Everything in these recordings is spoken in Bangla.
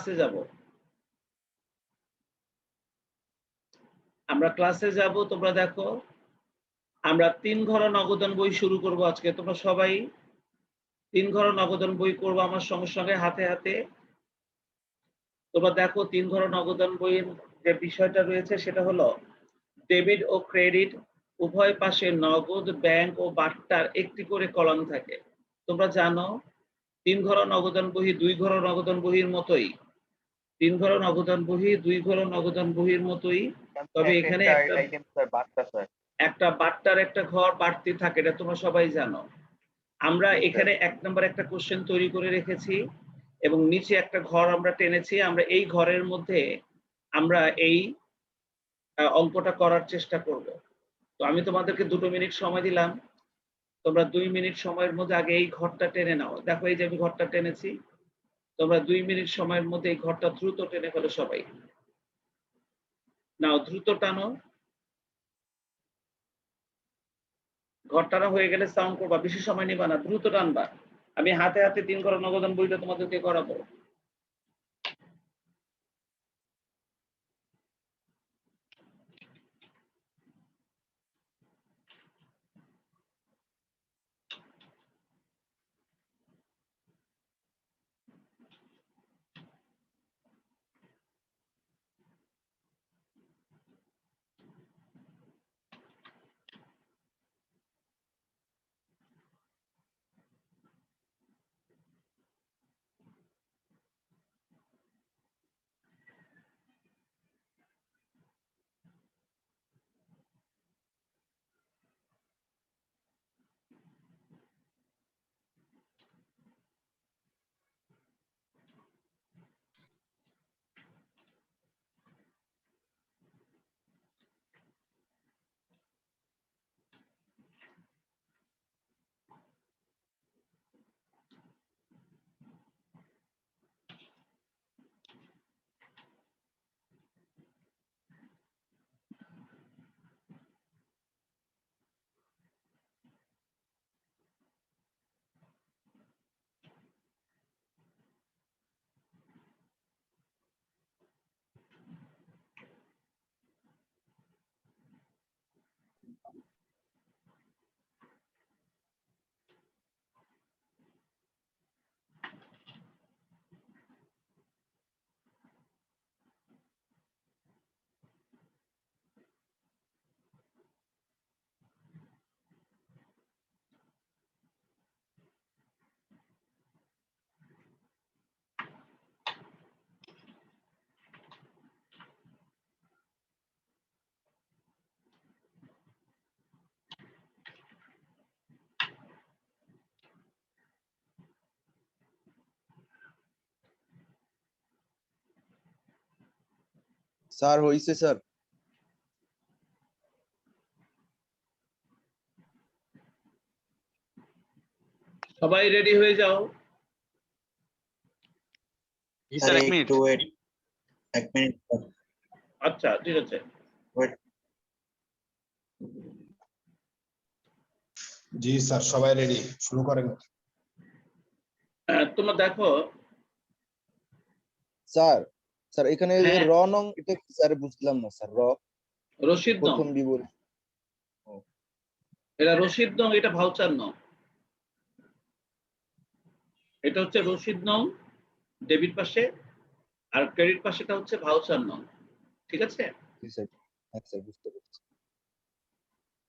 ক্লাসে যাব। আমরা ক্লাসে যাব। তোমরা দেখো আমরা ৩ ঘর নগদান বই শুরু করব আজকে। তোমরা সবাই ৩ ঘর নগদান বই করবো আমার সঙ্গে সঙ্গে হাতে হাতে। তোমরা দেখো ৩ ঘর নগদান বইয়ের যে বিষয়টা রয়েছে সেটা হলো ডেবিট ও ক্রেডিট উভয় পাশে নগদ, ব্যাংক ও বাট্টার একটি করে কলাম থাকে। তোমরা জানো ৩ ঘর নগদান বহি ২ ঘর নগদান বহির মতোই। ৩ ঘর নগদান বহি ২ ঘর নগদান বহির মতোই। তবে এখানে একটা বাট্টার একটা ঘর বাড়তি থাকে, এটা তোমরা সবাই জানো। আমরা এখানে ১ নাম্বার একটা কোশ্চেন তৈরি করে রেখেছি এবং নিচে একটা ঘর আমরা টেনেছি। আমরা এই ঘরের মধ্যে আমরা এই অঙ্কটা করার চেষ্টা করব। তো আমি তোমাদেরকে ২ মিনিট সময় দিলাম। তোমরা ২ মিনিট সময়ের মধ্যে আগে এই ঘরটা টেনে নাও। দেখো এই যে আমি ঘরটা টেনেছি। তোমরা ২ মিনিট সময়ের মধ্যে এই ঘরটা দ্রুত টেনে ফেলো সবাই। নাও দ্রুত টানো। ঘর টানা হয়ে গেলে সাউন্ড করবা, বেশি সময় নিবা না, দ্রুত টানবা। আমি হাতে হাতে ৩ ঘর নগদান বইটা তোমাদেরকে করাবো। স্যার হইছে স্যার। সবাই রেডি হয়ে যাও। Sir 1 minute. এক মিনিট। আচ্ছা ঠিক আছে। জি স্যার, সবাই রেডি, শুরু করেন। তোমরা দেখো স্যার স্যার এখানে যে হ্যাঁ। র নং এটা কি স্যার বুঝলাম না স্যার। রশিদ নং, প্রথম বিবরণ। এটা রশিদ নং, এটা ভাউচার নং। এটা হচ্ছে রশিদ নং ডেবিট পাশে, আর ক্রেডিট পাশেটা হচ্ছে ভাউচার নং। ঠিক আছে? জি স্যার। হ্যাঁ স্যার বুঝতে পেরেছি।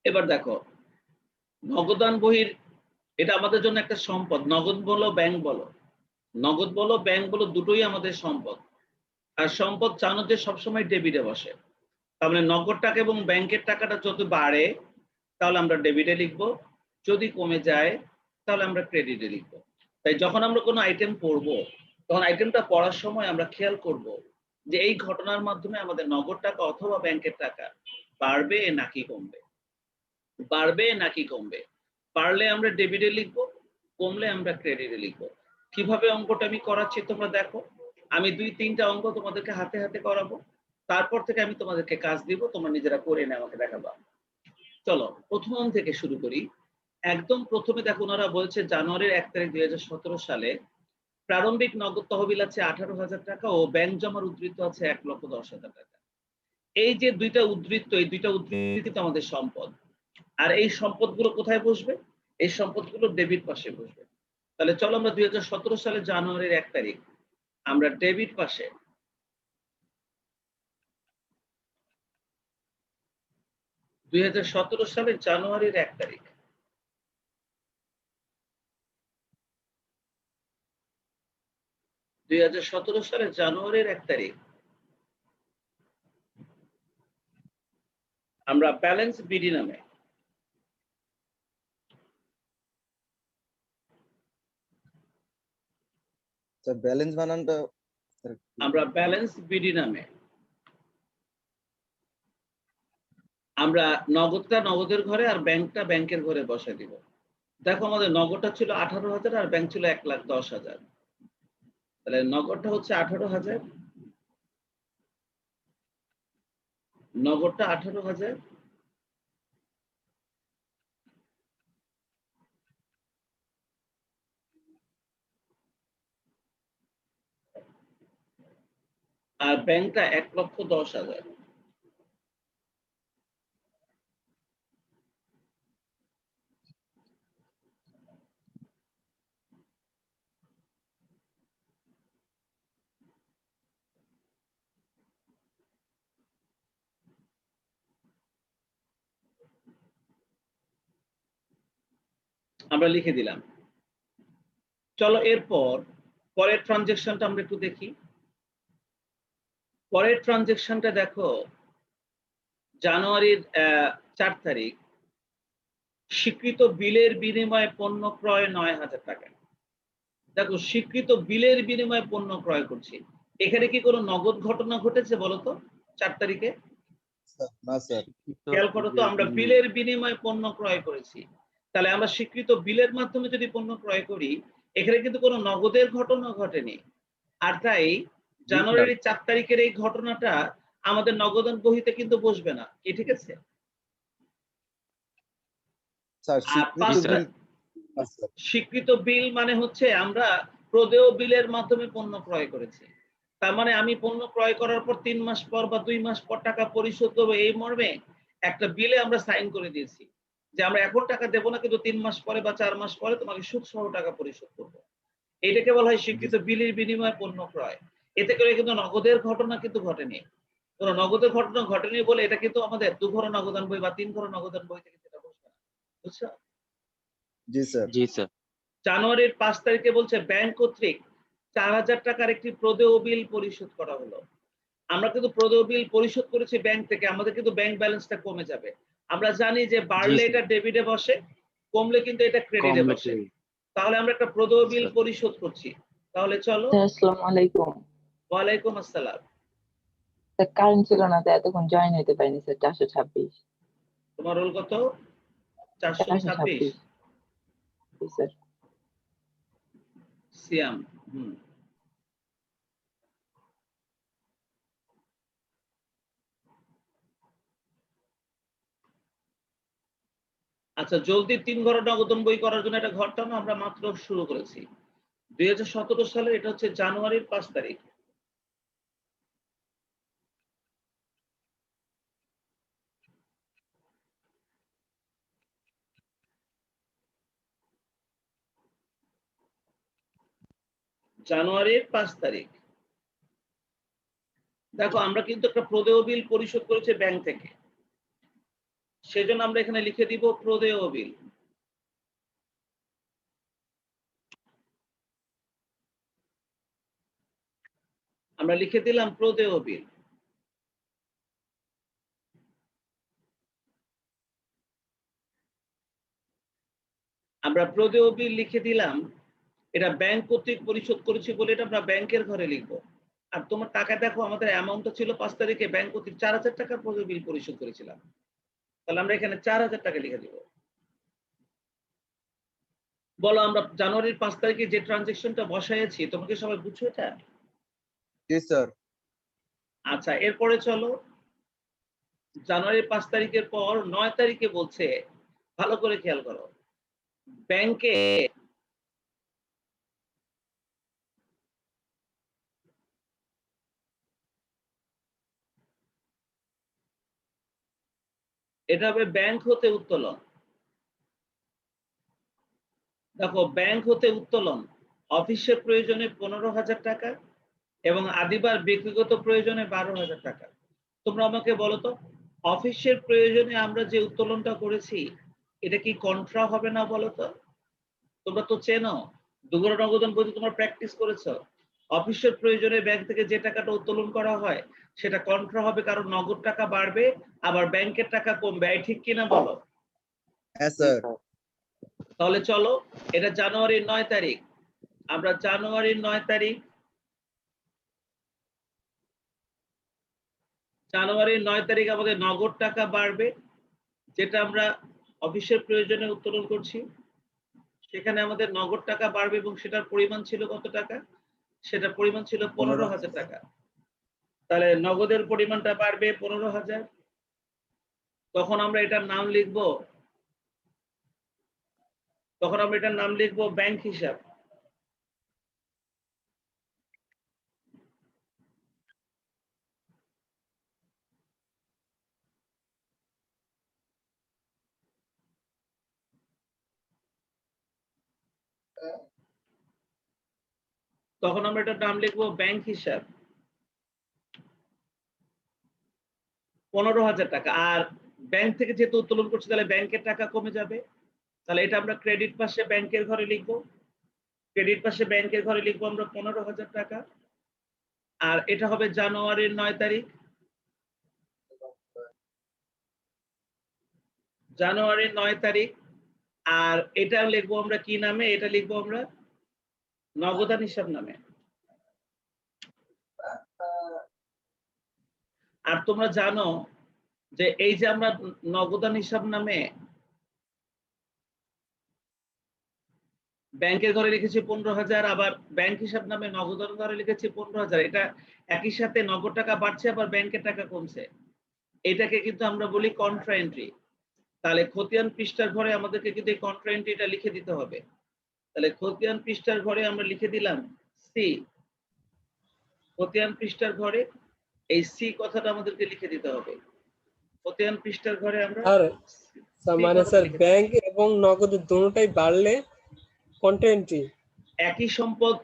এবার দেখো নগদান বহির, এটা আমাদের জন্য একটা সম্পদ। নগদ বলো ব্যাংক বলো, নগদ বলো ব্যাংক বলো, দুটোই আমাদের সম্পদ। আর সম্পদ জানো যে সবসময় ডেবিটে বসে। তার মানে নগদ টাকা এবং ব্যাংকের টাকাটা যদি বাড়ে তাহলে আমরা ডেবিটে লিখবো, যদি কমে যায় তাহলে আমরা ক্রেডিটে লিখবো। তাই যখন আমরা কোনো আইটেম পড়বো তখন আইটেমটা পড়ার সময় আমরা খেয়াল করব যে এই ঘটনার মাধ্যমে আমাদের নগদ টাকা অথবা ব্যাংকের টাকা বাড়বে নাকি কমবে, বাড়বে নাকি কমবে। বাড়লে আমরা ডেবিটে লিখবো, কমলে আমরা ক্রেডিটে লিখবো। কিভাবে অঙ্কটা আমি করাচ্ছি তোমরা দেখো। আমি ২-৩টা অঙ্ক তোমাদেরকে হাতে হাতে করাবো, তারপর থেকে আমি তোমাদেরকে কাজ দিব, তোমরা নিজেরা করে এনে আমাকে দেখাবা। চলো প্রথম থেকে শুরু করি। একদম প্রথমে দেখো ওনারা বলছে জানুয়ারির ১ তারিখ ২০১৭ সালে প্রারম্ভিক নগদ তহবিল আছে 18,000 টাকা ও ব্যাংক জমার উদ্ধৃত আছে 1,10,000 টাকা। এই যে দুইটা উদ্ধৃত, এই দুইটা উদ্ধৃত আমাদের সম্পদ। আর এই সম্পদগুলো কোথায় বসবে? এই সম্পদগুলো ডেবিট পাশে বসবে। তাহলে চলো আমরা 2017 সালের জানুয়ারির 1 তারিখ আমরা ডেবিট পাশে 2017 সালের জানুয়ারির 1 তারিখ 2017 সালের জানুয়ারির 1 তারিখ আমরা ব্যালেন্স বিডি নামে স্যার ব্যালেন্স বানানটা স্যার আমরা ব্যালেন্স বিডি নামে আমরা নগদটা নগদের ঘরে আর ব্যাংকটা ব্যাংকের ঘরে বসাই দিব। দেখো আমাদের নগদটা ছিল 18,000 আর ব্যাংক ছিল 1,10,000। তাহলে নগদটা হচ্ছে 18,000, নগদটা 18,000, আর ব্যাংকটা 1,10,000। আমরা লিখে দিলাম। চলো এরপর পরের ট্রানজেকশনটা আমরা একটু দেখি। পরের ট্রানজেকশনটা দেখো জানুয়ারির 4 তারিখ স্বীকৃত বিলের বিনিময়ে পণ্য ক্রয় 9,000 টাকা। দেখো স্বীকৃত বিলের বিনিময়ে পণ্য ক্রয় করছি, এখানে কি কোনো নগদ ঘটনা ঘটেছে বলতো 4 তারিখে? না স্যার। খেয়াল করো তো, আমরা বিলের বিনিময়ে পণ্য ক্রয় করেছি। তাহলে আমরা স্বীকৃত বিলের মাধ্যমে যদি পণ্য ক্রয় করি, এখানে কিন্তু কোনো নগদের ঘটনা ঘটেনি। আর তাই জানুয়ারির 4 তারিখের এই ঘটনাটা আমাদের নগদান বহিতে কিন্তু বসবে না, কি ঠিক আছে? স্যার স্বীকৃত বিল মানে হচ্ছে আমরা প্রদেয় বিলের মাধ্যমে পণ্য ক্রয় করেছি। তার মানে আমি পণ্য ক্রয় করার পর 3 মাস পর বা 2 মাস পর টাকা পরিশোধ করবো, এই মর্মে একটা বিলে আমরা সাইন করে দিয়েছি যে আমরা এখন টাকা দেবো না, কিন্তু 3 মাস পরে বা 4 মাস পরে তোমাকে সুদ সহ টাকা পরিশোধ করবো। এটাকে বলা হয় স্বীকৃত বিলের বিনিময়ে পণ্য ক্রয়। এতে করে কিন্তু নগদের ঘটনা কিন্তু ঘটেনি, কোন নগদের ঘটনা ঘটেনি বলে এটা কিন্তু আমাদের 2 ঘর নগদান বই বা 3 ঘর নগদান বই থেকে সেটা বসবে না, বুঝছো? জি স্যার। জি স্যার। জানুয়ারির 5 তারিখে বলছে ব্যাংক কর্তৃক 4,000 টাকার একটি প্রদেয় বিল পরিশোধ করা হলো। আমরা কিন্তু প্রদেয় বিল পরিশোধ করেছি ব্যাংক থেকে, আমাদের কিন্তু ব্যাংক ব্যালেন্সটা কমে যাবে। আমরা জানি যে বাড়লে এটা ডেবিটে বসে, কমলে কিন্তু এটা ক্রেডিটে বসে। তাহলে আমরা একটা প্রদেয় বিল পরিশোধ করছি। তাহলে চলো। আসসালামু আলাইকুম। ওয়ালাইকুম আসসালাম। স্যার কারেন্ট ছিল না, তাই এতক্ষণ জয়েন হতে পারিনি স্যার। 426। তোমার রোল কত? 426। জি স্যার। সিয়াম। আচ্ছা, জলদি 3 ঘর নগদান বই করার জন্য একটা ঘর টানো, আমরা মাত্র শুরু করেছি। 2017 সালে এটা হচ্ছে জানুয়ারির 5 তারিখ। জানুয়ারির 5 তারিখ দেখো আমরা কিন্তু একটা প্রদেয় বিল পরিশোধ করেছি ব্যাংক থেকে, সেজন্য আমরা এখানে লিখে দিব প্রদেয় বিল। আমরা লিখে দিলাম প্রদেয় বিল। আমরা প্রদেয় বিল লিখে দিলাম, এটা ব্যাংক কর্তৃক পরিশোধ করেছি বলে এটা আমরা ব্যাংকের ঘরে লিখবো। আর তোমার টাকা দেখো আমাদের অ্যামাউন্টটা ছিল 5 তারিখে ব্যাংক কর্তৃক 4,000 টাকার প্রদেয় বিল পরিশোধ করেছিলাম, তাহলে আমরা এখানে 4,000 টাকা লিখে দিব। বলো আমরা জানুয়ারির 5 তারিখে যে ট্রানজেকশনটা বসাইছি, তোমাকে সবাই বুঝছো এটা? জি স্যার। আচ্ছা, এরপরে চলো জানুয়ারির 5 তারিখের পর 9 তারিখে বলছে, ভালো করে খেয়াল করো, ব্যাংকে এটা হবে ব্যাংক হতে উত্তোলন। দেখো ব্যাংক হতে উত্তোলন অফিসের প্রয়োজনে 15,000 টাকা এবং আদিবার ব্যক্তিগত প্রয়োজনে 12,000 টাকা। তোমরা আমাকে বলো তো, অফিসের প্রয়োজনে আমরা যে উত্তোলনটা করেছি এটা কি কন্ট্রা হবে না বলো তো? তোমরা তো চেনো, দুঘর নগদান বইতে তোমরা প্র্যাকটিস করেছো। অফিসের প্রয়োজনে ব্যাংক থেকে যে টাকাটা উত্তোলন করা হয় সেটা কন্ট্রা হবে, কারণ নগদ টাকা বাড়বে আবার ব্যাংকের টাকা কমবে। এই ঠিক কিনা বলো? হ্যাঁ স্যার। তাহলে চলো, এটা জানুয়ারির 9 তারিখ। আমরা জানুয়ারির 9 তারিখ, জানুয়ারির 9 তারিখ আমাদের নগদ টাকা বাড়বে, যেটা আমরা অফিসের প্রয়োজনে উত্তোলন করছি। সেখানে আমাদের নগদ টাকা বাড়বে এবং সেটার পরিমাণ ছিল কত টাকা? সেটা পরিমাণ ছিল 15,000 টাকা। তাহলে নগদের পরিমাণটা বাড়বে 15,000। তখন আমরা এটার নাম লিখবো, ব্যাংক হিসাব। তখন আমরা এটার নাম লিখবো ব্যাংক হিসাব 15,000 টাকা। আর ব্যাংক থেকে যেহেতু উত্তোলন করছি তাহলে ব্যাংকের টাকা কমে যাবে। তাহলে এটা আমরা ক্রেডিট পাশে ব্যাংকের ঘরে লিখবো, ক্রেডিট পাশে ব্যাংকের ঘরে লিখবো আমরা 15,000 টাকা। আর এটা হবে জানুয়ারির 9 তারিখ, জানুয়ারির 9 তারিখ। আর এটা লিখবো আমরা কি নামে? এটা লিখবো আমরা নগদান হিসাব নামে। আর তোমরা জানো যে এই যে আমরা নগদান হিসাব নামে ব্যাংকের ঘরে লিখেছি 15,000, আবার ব্যাংক হিসাব নামে নগদান ঘরে লিখেছি 15,000, এটা একই সাথে নগদ টাকা বাড়ছে আবার ব্যাংকের টাকা কমছে। এটাকে কিন্তু আমরা বলি কন্ট্রা এন্ট্রি। তাহলে খতিয়ান পৃষ্ঠার ঘরে আমাদেরকে কিন্তু এই কন্ট্রা এন্ট্রিটা লিখে দিতে হবে। তাহলে খতিয়ান পৃষ্ঠার ঘরে আমরা লিখে দিলাম সি। খতিয়ান পৃষ্ঠার ঘরে এই সি কথাটা আমাদেরকে লিখে দিতে হবে। খতিয়ান পৃষ্ঠার ঘরে আমরা মানে স্যার ব্যাংক এবং নগদ দুটোটাই বাড়লে কন্টেন্টই একই সম্পদ,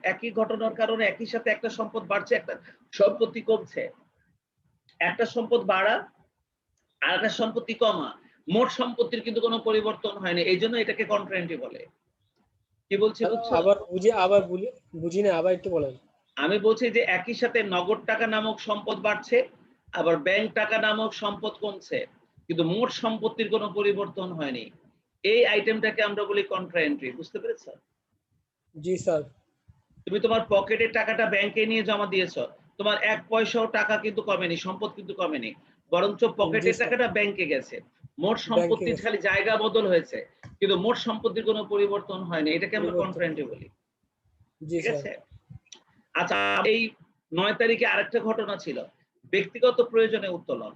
একই ঘটনার কারণে একই সাথে একটা সম্পদ বাড়ছে, একটা সম্পত্তি কমছে। একটা সম্পদ বাড়া আর একটা সম্পত্তি কমা, মোট সম্পত্তির কিন্তু কোনো পরিবর্তন হয়নি, এই জন্য এটাকে কন্ট্রা এন্ট্রি বলে। কি বলছি বুঝছো? আবার বুঝি না, আবার একটু বলেন। আমি বলছি যে একই সাথে নগদ টাকা নামক সম্পদ বাড়ছে আবার ব্যাংক টাকা নামক সম্পদ কমছে, কিন্তু মোট সম্পত্তির কোনো পরিবর্তন হয়নি। এই আইটেমটাকে আমরা বলি কন্ট্রা এন্ট্রি। বুঝতে পেরেছ? জি স্যার। তুমি তোমার পকেটের টাকাটা ব্যাংকে নিয়ে জমা দিয়েছো, তোমার 1 পয়সাও টাকা কিন্তু কমেনি, সম্পদ কিন্তু কমেনি, বরঞ্চ পকেটের টাকাটা ব্যাংকে গেছে। মোট সম্পত্তির খালি জায়গা বদল হয়েছে, কিন্তু মোট সম্পত্তির কোনো পরিবর্তন হয়নি। এটাকে আমরা কন্ট্রা এন্ট্রি বলি। ঠিক আছে? আচ্ছা, এই 9 তারিখে আরেকটা ঘটনা ছিল, ব্যক্তিগত প্রয়োজনে উত্তোলন।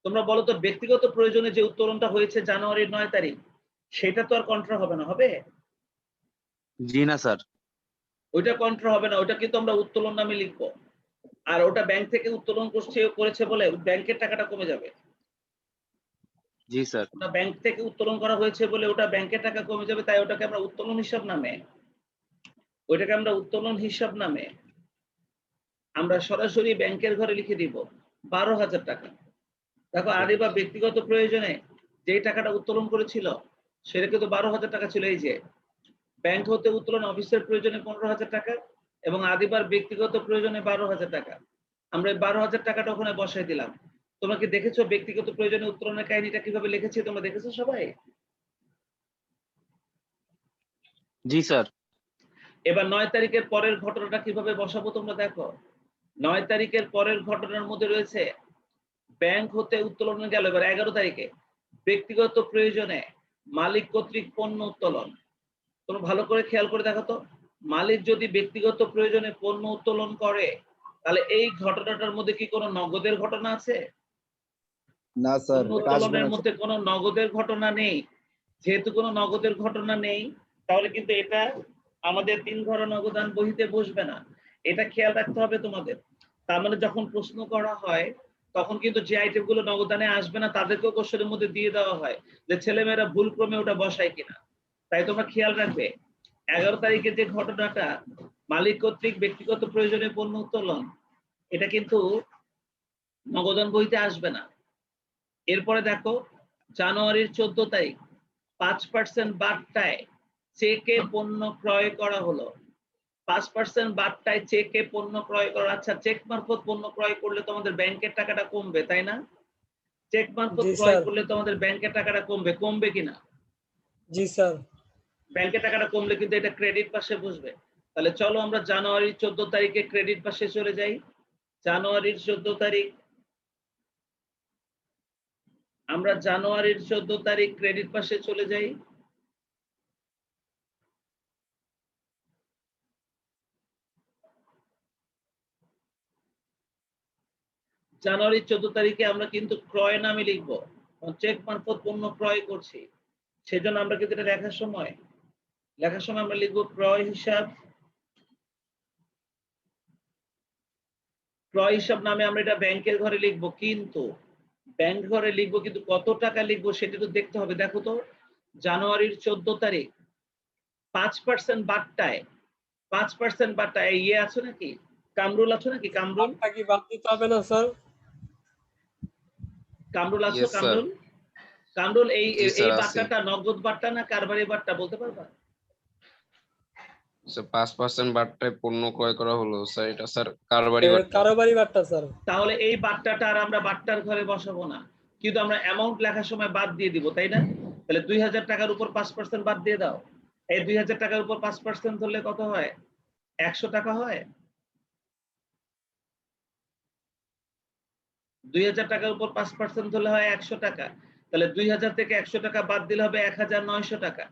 তোমরা বলো তো, ব্যক্তিগত প্রয়োজনে যে উত্তোলনটা হয়েছে জানুয়ারির 9 তারিখ, সেটা তো আর কন্ট্রা হবে না, হবে? জি না স্যার। ওইটা কন্ট্রা হবে না, ওইটা কিন্তু আমরা উত্তোলন নামে লিখবো। আর ওটা ব্যাংক থেকে উত্তোলন করেছে বলে ব্যাংকের টাকাটা কমে যাবে। জি স্যার। ওটা ব্যাংক থেকে উত্তোলন করা হয়েছে বলে ওটা ব্যাংকের টাকা কমে যাবে, তাই ওটাকে আমরা উত্তোলন হিসাব নামে, আমরা সরাসরি ব্যাংকের ঘরে লিখে দিব 12,000 টাকা। দেখো আদিবা ব্যক্তিগত প্রয়োজনে যে টাকাটা উত্তোলন করেছিল সেটা কিন্তু 12,000 টাকা ছিল। এই যে ব্যাংক হতে উত্তোলন অফিসের প্রয়োজনে 15,000 টাকা এবং আদিবার ব্যক্তিগত প্রয়োজনে 12,000 টাকা। আমরা 12,000 টাকাটা ওখানে বসাই দিলাম। তোমরা কি দেখেছো ব্যক্তিগত প্রয়োজনে উত্তোলনের কাহিনীটা কিভাবে লিখেছি? তোমরা দেখেছো সবাই? জি স্যার। এবার 9 তারিখের পরের ঘটনাটা কিভাবে বসাবো তোমরা দেখো। 9 তারিখের পরের ঘটনার মধ্যে রয়েছে ব্যাংক হতে উত্তোলন গেল। এবার 11 তারিখে ব্যক্তিগত প্রয়োজনে মালিক কর্তৃক পণ্য উত্তোলন। তোমরা ভালো করে খেয়াল করে দেখো তো, মালিক যদি ব্যক্তিগত প্রয়োজনে পণ্য উত্তোলন করে তাহলে এই ঘটনাটার মধ্যে কি কোনো নগদের ঘটনা আছে? না স্যার। উত্তোলনের মধ্যে কোনো নগদের ঘটনা নেই। যেহেতু কোনো নগদের ঘটনা নেই তাহলে কিন্তু এটা আমাদের 3 ঘর নগদান বহিতে বসবে না। এটা খেয়াল রাখতে হবে তোমাদের। তার মানে যখন প্রশ্ন করা হয় তখন কিন্তু যে আইটেম গুলো নগদানে আসবে না তাদেরকেও কোশ্চেনের মধ্যে দিয়ে দেওয়া হয় যে ছেলেমেয়েরা ভুল ক্রমে ওটা বসায় কিনা। তাই তোমরা খেয়াল রাখবে 11 তারিখে যে ঘটনাটা মালিক কর্তৃক ব্যক্তিগত প্রয়োজনে পণ্য উত্তোলন, এটা কিন্তু নগদান বইতে আসবে না। এরপরে দেখো জানুয়ারির 14 তারিখ 5% বার্তায় চেকে পণ্য ক্রয় করা হলো। 5% বার্তায় চেকে পণ্য ক্রয় করা। আচ্ছা, চেক মারফত পণ্য ক্রয় করলে তোমাদের ব্যাংকের টাকাটা কমবে, তাই না? চেক মারফত জি ক্রয় স্যার। করলে তোমাদের ব্যাংকের টাকাটা কমবে কিনা? জি স্যার। ব্যাংকের টাকাটা কমলে কিন্তু এটা ক্রেডিট পাশে বসবে। তাহলে চলো আমরা জানুয়ারির 14 তারিখে ক্রেডিট পাশে চলে যাই। জানুয়ারির 14 তারিখ, আমরা জানুয়ারির 14 তারিখ ক্রেডিট পাশে চলে যাই। জানুয়ারির 14 তারিখে আমরা কিন্তু ক্রয় নামে লিখবো, চেক মারফত পণ্য ক্রয় করছি। সেজন্য আমরা কিন্তু এটা লেখার সময় আমরা লিখবো ক্রয় হিসাব। ক্রয় হিসাব নামে আমরা এটা ব্যাংকের ঘরে লিখবো, কিন্তু ব্যাংক ঘরে লিখবো কিন্তু কত টাকা লিখবো সেটা তো দেখতে হবে। দেখো তো জানুয়ারির 14 তারিখ 5% বার্তায় 5% বার্তায় ইয়ে আছে নাকি? কামরুল আছে নাকি? কামরুল বার্তা কি বাদ দিতে হবে না স্যার? কামরুল আছো? Yes, sir. কামরুল এই জি, স্যার, এই আছি। বার্তাটা নগদ বার্তা না কারবারি বার্তা বলতে পারবা? স্যার 5% বার্তায় পণ্য ক্রয় করা হলো স্যার, এটা স্যার কারবারি বার্তা। কারোবারি বার্তা স্যার। তাহলে এই বার্তাটা আর আমরা বার্তার ঘরে বসাবো না, কিন্তু আমরা অ্যামাউন্ট লেখার সময় বাদ দিয়ে দিব, তাই না? তাহলে 2000 টাকার উপর 5% বাদ দিয়ে দাও। এই 2000 টাকার উপর 5% ধরলে কত হয়? 100 টাকা হয়। 2000 টাকার উপর 5% ধরলে হয় 100 টাকা। তাহলে 2000 থেকে 100 টাকা বাদ দিলে হবে 1900 টাকা।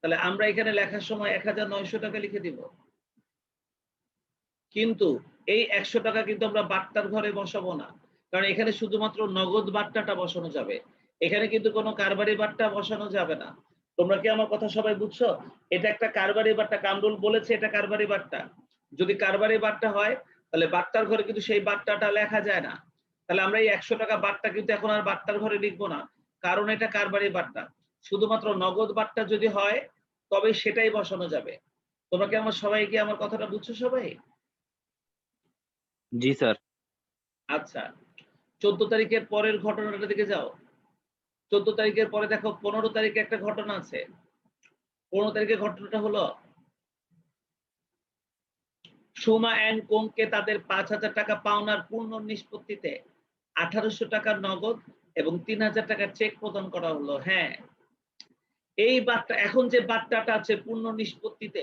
তাহলে আমরা এখানে লেখার সময় 1900 টাকা লিখে দিব। কিন্তু এই 100 টাকা কিন্তু আমরা বার্তার ঘরে বসাবো না, কারণ এখানে শুধুমাত্র নগদ বার্তাটা বসানো যাবে। এখানে কিন্তু কোনো কারবারি বার্তা বসানো যাবে না। তোমরা কি আমার কথা সবাই বুঝছো? এটা একটা কারবারি বার্তা, কামরুল বলেছে এটা কারবারি বার্তা। যদি কারবারি বার্তা হয় তাহলে বার্তার ঘরে কিন্তু সেই বার্তাটা লেখা যায় না। তাহলে আমরা এই 100 টাকা বার্তা কিন্তু এখন আর বার্তার ঘরে লিখবো না, কারণ এটা কারবারি বার্তা। শুধুমাত্র নগদ বার্তা যদি হয় তবে সেটাই বসানো যাবে। তোমরা কি আমার সবাই কি আমার কথাটা বুঝছো সবাই? জি স্যার। আচ্ছা, 14 তারিখের পরের ঘটনাটার দিকে যাও। 14 তারিখের পরে দেখো 15 তারিখে একটা ঘটনা আছে। 15 তারিখের ঘটনাটা হলো সুমা এন্ড কোংকে তাদের 5000 টাকা পাওনার পূর্ণ নিষ্পত্তিতে 1800 টাকার নগদ এবং 3000 টাকার চেক প্রদান করা হলো। হ্যাঁ, এই বার্তা, এখন যে বার্তাটা আছে পূর্ণ নিষ্পত্তিতে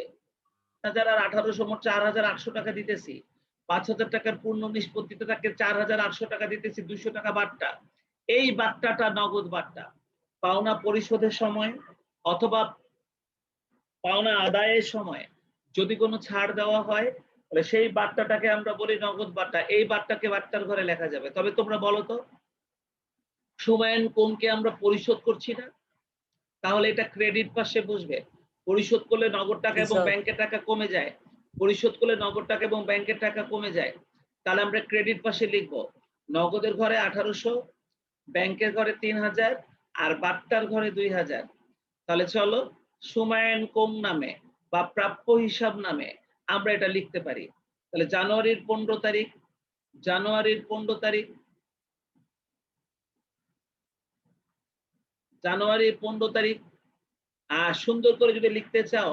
1800 মোট 4800 টাকা দিতেছি, 5000 টাকার পূর্ণ নিষ্পত্তিতে তাকে 4800 টাকা দিতেছি, 200 টাকা বার্তা। এই বার্তাটা নগদ বার্তা। পাওনা পরিশোধের সময় অথবা পাওনা আদায়ের সময় যদি কোনো ছাড় দেওয়া হয় তাহলে সেই বার্তাটাকে আমরা বলি নগদ বার্তা। এই বার্তাকে বার্তার ঘরে লেখা যাবে। তবে তোমরা বলো তো, সুমায়ন কোনকে আমরা পরিশোধ করছি না, তাহলে এটা ক্রেডিট পাশে বসবে। পরিশোধ করলে নগদ টাকা এবং ব্যাংকের টাকা কমে যায়। পরিশোধ করলে নগদ টাকা এবং ব্যাংকের টাকা কমে যায়। তাহলে আমরা ক্রেডিট পাশে লিখবো নগদের ঘরে 1800, ব্যাংকের ঘরে 3000 আর বার্তার ঘরে 2000। তাহলে চলো সুমায়ন কোং নামে বা প্রাপ্য হিসাব নামে আমরা এটা লিখতে পারি। তাহলে জানুয়ারির 15 তারিখ, জানুয়ারির 15 তারিখ, জানুয়ারির 15 তারিখ সুন্দর করে যদি লিখতে চাও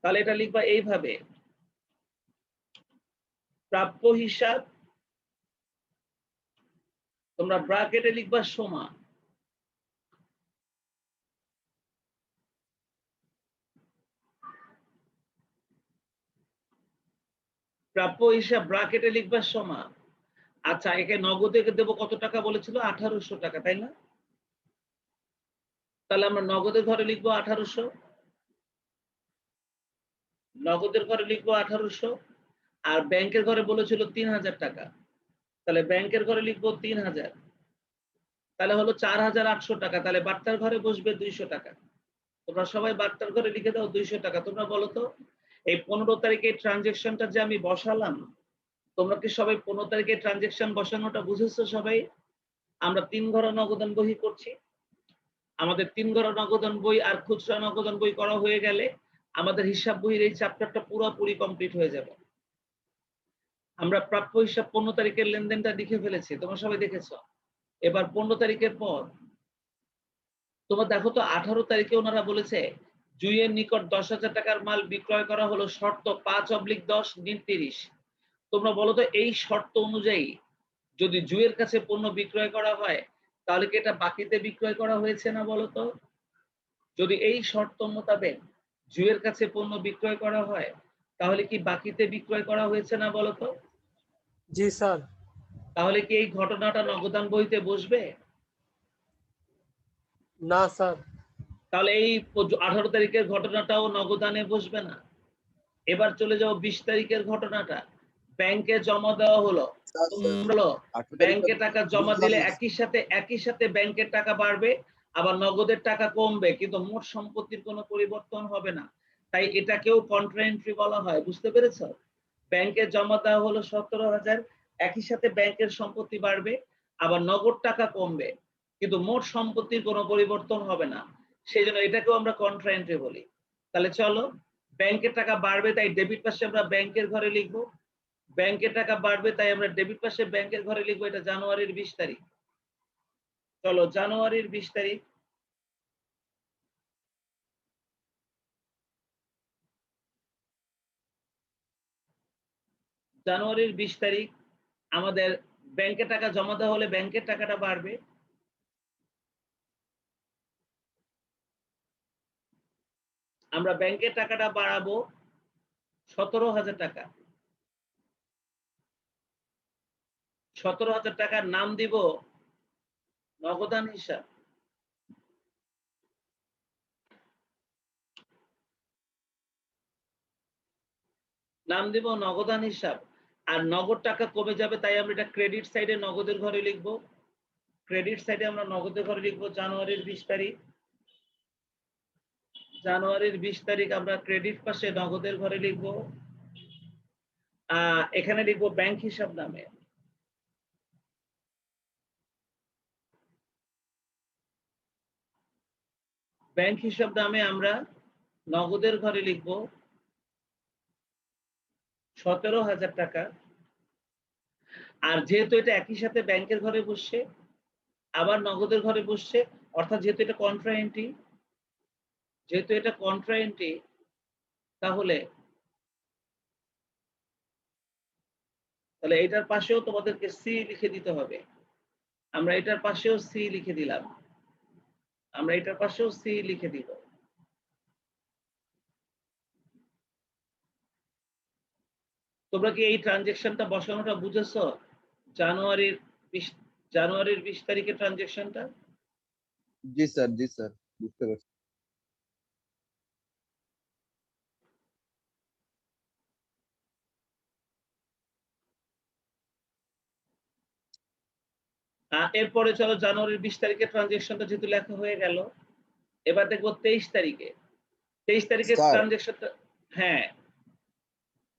তাহলে এটা লিখবা এইভাবে, প্রাপ্য হিসাব, তোমরা ব্র্যাকেটে লিখবা সোমা, প্রাপ্য হিসাব ব্র্যাকেটে লিখবা সোমা। আচ্ছা, একে নগদে দেবো কত টাকা বলেছিল? 1800 টাকা, তাই না? তাহলে আমরা নগদের ঘরে লিখবো 1800, নগদের ঘরে লিখবো 1800, আর ব্যাংকের ঘরে বলেছিল 3000 টাকা, তাহলে ব্যাংকের ঘরে লিখবো 3000, তাহলে হলো 4800 টাকা। তাহলে বার্তার ঘরে বসবে 200 টাকা। তোমরা সবাই বার্তার ঘরে লিখে দাও 200 টাকা। তোমরা বলো তো, এই 15 তারিখে ট্রানজেকশনটা যে আমি বসালাম, তোমরা কি সবাই 15 তারিখে ট্রানজেকশন বসানোটা বুঝেছো সবাই? আমরা 3 ঘর নগদান বই করছি। আমাদের 3 ঘর নগদান বই আর খুচরা নগদান বই করা হয়ে গেলে আমাদের হিসাব বইয়ের এই চ্যাপ্টারটা পুরোপুরি কমপ্লিট হয়ে যাবে। আমরা প্রাপ্য হিসাব 15 তারিখের লেনদেনটা লিখে ফেলেছি, তোমরা সবাই দেখেছো। এবার 15 তারিখের পর তোমরা দেখো তো 18 তারিখে ওনারা বলেছে জুইয়ের নিকট 10,000 টাকার মাল বিক্রয় করা হলো, শর্ত 5/10 নিট 30। তোমরা বলো তো এই শর্ত অনুযায়ী যদি জুইয়ের কাছে পণ্য বিক্রয় করা হয় তাহলে কি এটা বাকিতে বিক্রয় করা হয়েছে না বলো তো? যদি এই শর্ত মোতাবেক জুইয়ের কাছে পণ্য বিক্রয় করা হয় তাহলে কি বাকিতে বিক্রয় করা হয়েছে না বলো তো? জি স্যার। তাহলে কি এই ঘটনাটা নগদান বইতে বসবে? না স্যার। তাহলে এই 18 তারিখের ঘটনাটাও নগদানে বসবে না। এবার চলে যাও 20 তারিখের ঘটনাটা। ব্যাংকে জমা দেওয়া হলো, স্যার, হলো 18 ব্যাংকে টাকা জমা দিলে বুঝলাম। একই সাথে ব্যাংকের টাকা বাড়বে, আবার নগদের টাকা কমবে, কিন্তু মোট সম্পত্তির কোনো পরিবর্তন হবে না। তাই এটাকেও কন্ট্রা এন্ট্রি বলা হয়, বুঝতে পেরেছো? ব্যাংকে জমা দেওয়া হলো 17,000, একই সাথে ব্যাংকের সম্পত্তি বাড়বে, আবার নগদ টাকা কমবে, কিন্তু মোট সম্পত্তির কোনো পরিবর্তন হবে না। সেই জন্য এটাকেও আমরা কন্ট্রা এন্ট্রি বলি। তাহলে চলো, ব্যাংকের টাকা বাড়বে তাই ডেবিট পাশে আমরা ব্যাংকের ঘরে লিখবো, ব্যাংকের টাকা বাড়বে তাই আমরা ডেবিট পাশে ব্যাংকের ঘরে লিখবো। এটা জানুয়ারির 20 তারিখ। চলো জানুয়ারির 20 তারিখ। জানুয়ারির 20 তারিখ আমাদের ব্যাংকে টাকা জমা দেওয়া হলে ব্যাংকের টাকাটা বাড়বে। আমরা ব্যাংকের টাকাটা বাড়াবো 17,000 টাকা। 17,000 টাকার নাম দিব নগদান হিসাব। নাম দিব নগদান হিসাব। আর নগদ টাকা কমে যাবে তাই আমরা এটা ক্রেডিট সাইডে নগদের ঘরে লিখবো। ক্রেডিট সাইডে আমরা নগদের ঘরে লিখবো জানুয়ারির 20 তারিখ। জানুয়ারির 20 তারিখ আমরা ক্রেডিট পাশে নগদের ঘরে লিখবো। এখানে লিখবো ব্যাংক হিসাব নামে। ব্যাংক হিসাব নামে আমরা নগদের ঘরে লিখবো 17,000 টাকা। আর যেহেতু এটা একই সাথে ব্যাংকের ঘরে বসছে আবার নগদের ঘরে বসছে, অর্থাৎ যেহেতু এটা কন্ট্রা এন্ট্রি, তাহলে এটার পাশেও তোমাদেরকে সি লিখে দিতে হবে। আমরা এটার পাশেও সি লিখে দিলাম। আমরা এটার পাশেও সি লিখে দিব। তোমরা কি এই ট্রানজেকশনটা বসানোটা বুঝেছো? জানুয়ারির 20 তারিখের ট্রানজেকশনটা। জি স্যার, বুঝতে পারছি। এরপরে চলো জানুয়ারির 20 তারিখের ট্রানজেকশনটা যেহেতু লেখা হয়ে গেল, এবার দেখবো 23 তারিখে। 23 তারিখের স্যার। ট্রানজেকশনটা। হ্যাঁ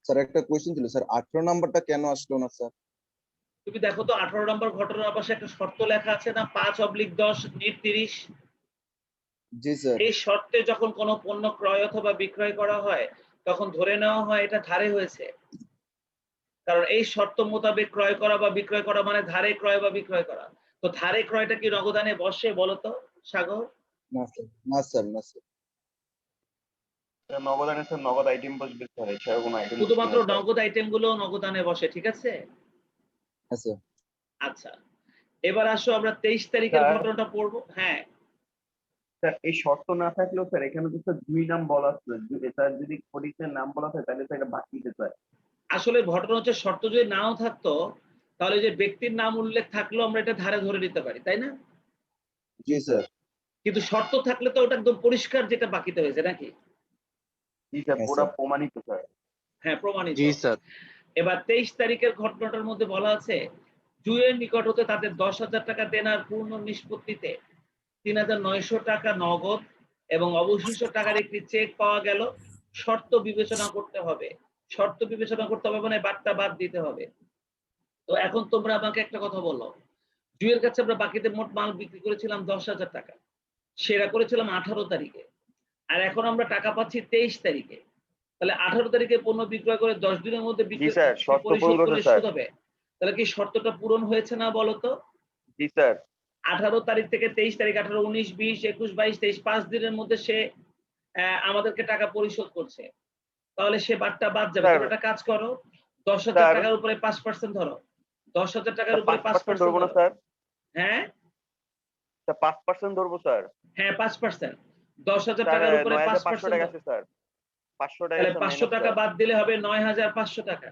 স্যার, একটা কোয়েশ্চেন ছিল স্যার, 18 নাম্বারটা কেন আসলো না স্যার? তুমি দেখো তো 18 নম্বর ঘটনার পাশে একটা শর্ত লেখা আছে না, 5/10 নিট 30। জি স্যার। এই শর্তে যখন কোনো পণ্য ক্রয় অথবা বিক্রয় করা হয় তখন ধরে নেওয়া হয় এটা ধারে হয়েছে, কারণ এই শর্ত মোতাবেক ক্রয় করা বা বিক্রয় করা মানে ধারে ক্রয় বা বিক্রয় করা। তো ধারে ক্রয়টা কি নগদানে বসে বলো তো সাগর? না স্যার, না স্যার, না স্যার। নগদানে স্যার নগদ আইটেম বসবে স্যার, এছাড়া কোনো আইটেম শুধুমাত্র নগদ আইটেম গুলো নগদানে বসে, ঠিক আছে? হ্যাঁ স্যার। আচ্ছা, এবার আসো আমরা 23 তারিখের স্যার। ঘটনাটা পড়বো। হ্যাঁ স্যার এই শর্ত না থাকলেও স্যার এখানে তো স্যার দুই নাম বলা আছে, স্যার যদি ফটিকের নাম বলা থাকে তাহলে স্যার এটা বাকিতে স্যার। আসলে ঘটনা হচ্ছে শর্ত যদি নাও থাকতো তাহলে যে ব্যক্তির নাম উল্লেখ থাকলেও আমরা এটা ধারে ধরে নিতে পারি, তাই না? জি স্যার। কিন্তু শর্ত থাকলে তো ওটা একদম পরিষ্কার যেটা বাকিতে হয়েছে নাকি? জি স্যার, হ্যাঁ, পুরো স্যার। প্রমাণিত স্যার। হ্যাঁ প্রমাণিত। জি স্যার। এবার 23 তারিখের ঘটনাটার মধ্যে বলা আছে জুয়ের নিকট হতে তাদের 10,000 টাকা দেনার পূর্ণ নিষ্পত্তিতে 3,900 টাকা নগদ এবং অবশিষ্ট টাকার একটি চেক পাওয়া গেল। শর্ত বিবেচনা করতে হবে। শর্ত বিবেচনা করতে হবে মানে বার্তা বাদ দিতে হবে। তো এখন তোমরা আমাকে একটা কথা বলো, জুয়ের কাছে আমরা বাকিতে মোট মাল বিক্রি করেছিলাম 10,000 টাকা, সেরা করেছিলাম 18 তারিখে, আর এখন আমরা টাকা পাচ্ছি 23 তারিখে। তাহলে 18 তারিখে পণ্য বিক্রয় করে 10 দিনের মধ্যে জি স্যার, শর্ত পরিশোধ পূরণ করলে করছে স্যার। সুদ হবে। তাহলে কি শর্তটা পূরণ হয়েছে না বলো তো? জি স্যার। 18 তারিখ থেকে 23 তারিখ, 18, 19, 20, 21, 22, 23, 5 দিনের মধ্যে সে আমাদেরকে টাকা পরিশোধ করছে। তাহলে সে বাদটা বাদ যাবে। স্যার। তুমি একটা কাজ করো, 10,000 স্যার। টাকার উপরে 5% ধরো। 10,000 টাকার উপরে 5% 5% ধরবো না ধরো। স্যার? হ্যাঁ? স্যার 5% ধরবো স্যার? হ্যাঁ 5%। 10,000 স্যার টাকার উপরে 9,500 5% টাকা ধরো। আছে স্যার। 500 টাকা তাহলে স্যার 500 মাইনাস টাকা স্যার। বাদ দিলে হবে 9,500 টাকা।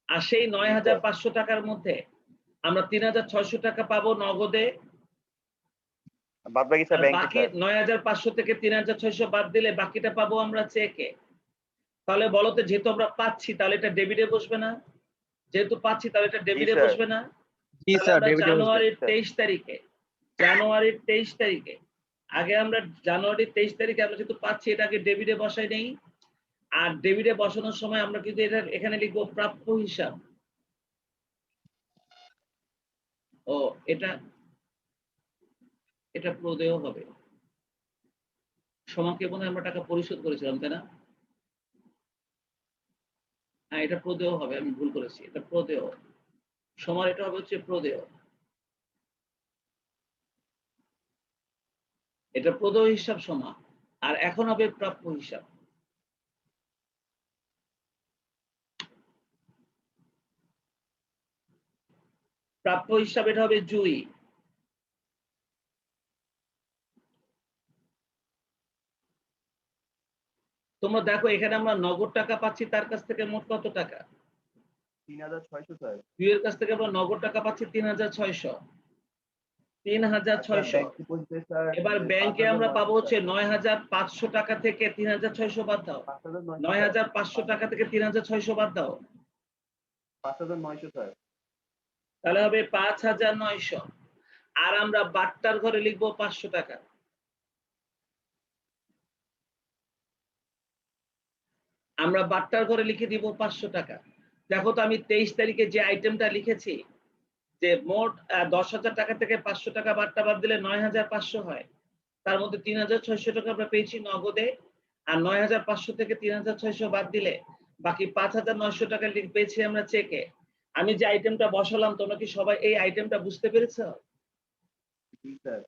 আর সেই 9,500 টাকার মধ্যে আমরা 3,600 টাকা পাবো নগদে, বাদ বাকি আর স্যার ব্যাংকে বাকি স্যার। 9,500 থেকে 3,600 বাদ দিলে বাকিটা পাবো আমরা চেকে। তাহলে বলো তো, যেহেতু আমরা পাচ্ছি তাহলে এটা ডেবিটে বসবে না? যেহেতু পাচ্ছি তাহলে এটা ডেবিটে স্যার। বসবে না? জি তাহলে স্যার, আমরা ডেবিটে বসবে। জানুয়ারির স্যার। 23 তারিখে, আগে আমরা জানুয়ারির 23 তারিখে আমরা যেহেতু পাচ্ছি এটা আগে ডেবিটে বসাই নেই, আর ডেবিটে বসানোর সময় আমরা কিন্তু এটা এখানে লিখবো প্রাপ্য হিসাব। ও এটা প্রদেয় হবে। সমাকে মনে হয় আমরা টাকা পরিশোধ করেছিলাম, তাই না? হ্যাঁ, এটা প্রদেয় হবে, আমি ভুল করেছি, এটা প্রদেয়। সমার এটা হবে হচ্ছে প্রদেয়। এটা প্রদেয় হিসাব সমা, আর এখন হবে প্রাপ্য হিসাব। প্রাপ্য হিসাব এটা হবে জুই। তোমরা দেখো এখানে আমরা নগদ টাকা পাচ্ছি তার কাছ থেকে মোট কত টাকা? 3,600 স্যার। জুইয়ের কাছ থেকে আমরা নগদ টাকা পাচ্ছি 3,600। 3,600। এবার ব্যাংকে আমরা পাবো হচ্ছে 9,500 টাকা থেকে 3,600 বাদ দাও। 9,500 টাকা থেকে 3,600 বাদ দাও। 5,900 স্যার। তাহলে হবে 5,900। আর আমরা বাট্টার ঘরে লিখবো 500 টাকা। আমরা বাট্টার ঘরে লিখে দিব 500 টাকা। দেখো তো আমি 23 তারিখে যে আইটেমটা লিখেছি, যে মোট 10,000 টাকা থেকে 500 টাকা বাট্টা বাদ দিলে 9,500 হয়। তার মধ্যে 3,600 টাকা আমরা পেয়েছি নগদে, আর 9,500 থেকে 3,600 বাদ দিলে বাকি 5,900 টাকা পেয়েছি আমরা চেকে। আমি যে আইটেমটা বসালাম, তোমরা কি সবাই এই আইটেমটা বুঝতে পেরেছো? জি স্যার।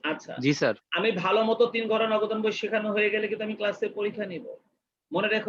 আচ্ছা, জি স্যার। আমি ভালো মতো 3 ঘরে নগদান বই শেখানো হয়ে গেলে কিন্তু আমি ক্লাসে পরীক্ষা নিব। মনে রেখো।